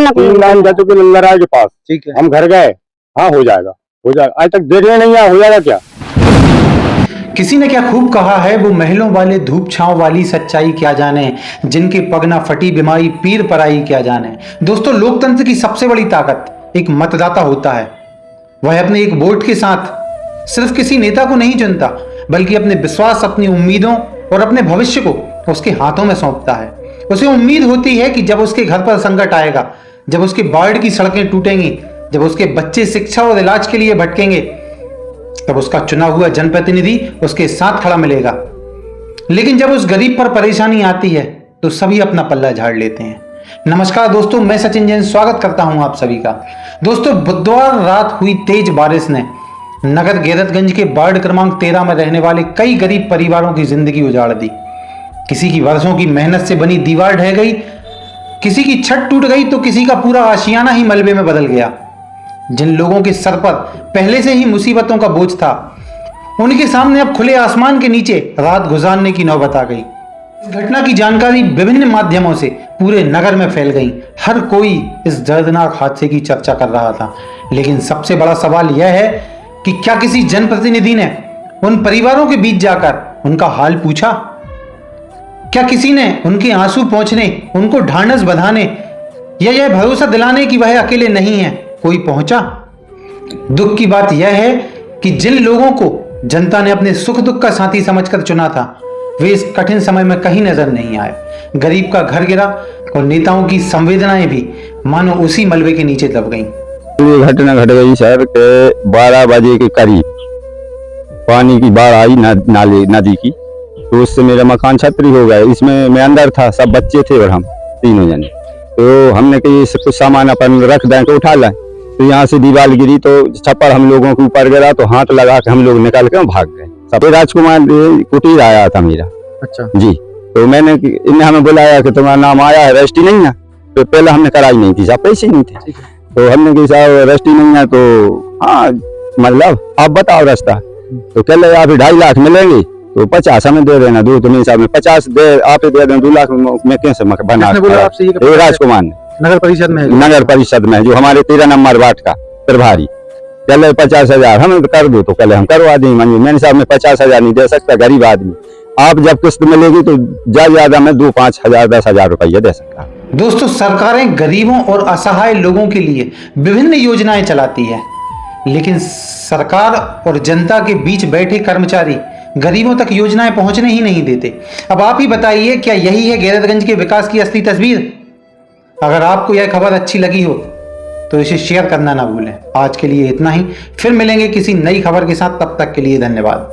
ना कोई 3 लाइन जा चुके नंबर राय के पास। ठीक है, हम घर गए, हाँ हो जाएगा, आज तक देखने नहीं आया, हो जाएगा क्या? किसी ने क्या खूब कहा है, वो महलों वाले धूप छांव वाली सच्चाई क्या जाने, जिनके पग ना फटी बीमारी पीर पराई क्या जाने। दोस्तों, लोकतंत्र की सबसे बड़ी ताकत एक मतदाता होता है। वह अपने एक वोट के साथ सिर्फ किसी नेता को नहीं चुनता, बल्कि अपने विश्वास, अपनी उम्मीदों और अपने भविष्य को उसके हाथों में सौंपता है। उसे उम्मीद होती है कि जब उसके घर पर संकट आएगा, जब उसके वार्ड की सड़कें टूटेंगी, जब उसके बच्चे शिक्षा और इलाज के लिए भटकेंगे, तब उसका चुना हुआ जनप्रतिनिधि उसके साथ खड़ा मिलेगा। लेकिन जब उस गरीब पर परेशानी आती है तो सभी अपना पल्ला झाड़ लेते हैं। नमस्कार दोस्तों, मैं सचिन जैन स्वागत करता हूं आप सभी का। दोस्तों, बुधवार रात हुई तेज बारिश ने नगर गैरतगंज के वार्ड क्रमांक 13 में रहने वाले कई गरीब परिवारों की जिंदगी उजाड़ दी। किसी की वर्षों की मेहनत से बनी दीवार ढह गई, किसी की छत टूट गई, तो किसी का पूरा आशियाना ही मलबे में बदल गया। जिन लोगों के सर पर पहले से ही मुसीबतों का बोझ था, उनके सामने अब खुले आसमान के नीचे रात गुजारने की नौबत आ गई। इस घटना की जानकारी विभिन्न माध्यमों से पूरे नगर में फैल गई। हर कोई इस दर्दनाक हादसे की चर्चा कर रहा था। लेकिन सबसे बड़ा सवाल यह है कि क्या किसी जनप्रतिनिधि ने उन परिवारों के बीच जाकर उनका हाल पूछा? क्या किसी ने उनके आंसू पोंछने, उनको ढांढस बंधाने या यह भरोसा दिलाने कि वह अकेले नहीं है, कोई पहुंचा? दुख की बात यह है कि जिन लोगों को जनता ने अपने सुख दुख का साथी समझकर चुना था, वे इस कठिन समय में कहीं नजर नहीं आए। गरीब का घर गिरा और नेताओं की संवेदनाएं भी मानो उसी मलबे के नीचे दब गईं। ये घटना घट गई सर के 12 बजे के करीब पानी की बाढ़ आई नाले नदी की, तो उससे मेरा मकान छतरी हो गया। इसमें मैं अंदर था, सब बच्चे थे और हम तीनों जने। तो हमने कही कुछ सामान अपन रख दें तो उठा लें। तो यहाँ से दीवार गिरी तो छप्पर हम लोगों के ऊपर गिरा, तो हाथ लगा के हम लोग निकल के भाग गए। सब राजकुमार कुटीर आया था मेरा। अच्छा जी, तो इन्हें हमें बुलाया कि तुम्हारा नाम आया है, रजिस्ट्री नहीं है। तो पहले हमने कराई नहीं थी, सब पैसे नहीं थे। तो हमने कहा साहब रजिस्ट्री नहीं है, तो हाँ मतलब आप बताओ रास्ता। तो कह रहे आप 2.5 लाख मिलेंगे, तो 50 हमें दे देना। दो तो नहीं साहब में 50 दे आप दे दें, 2 लाख में कैसे बना? राजकुमार ने नगर परिषद में जो हमारे 13 नंबर वार्ड का प्रभारी। कह रहे 50,000 हम कर दो, तो कह हम करवा देंगे। मैंने साहब में 50,000 नहीं दे सकता, गरीब आदमी। आप जब किस्त मिलेगी तो ज्यादा में 2-5 हजार 10,000 रुपया दे सकता। दोस्तों, सरकारें गरीबों और असहाय लोगों के लिए विभिन्न योजनाएं चलाती है, लेकिन सरकार और जनता के बीच बैठे कर्मचारी गरीबों तक योजनाएं पहुंचने ही नहीं देते। अब आप ही बताइए, क्या यही है गैरतगंज के विकास की असली तस्वीर? अगर आपको यह खबर अच्छी लगी हो तो इसे शेयर करना ना भूलें। आज के लिए इतना ही, फिर मिलेंगे किसी नई खबर के साथ। तब तक के लिए धन्यवाद।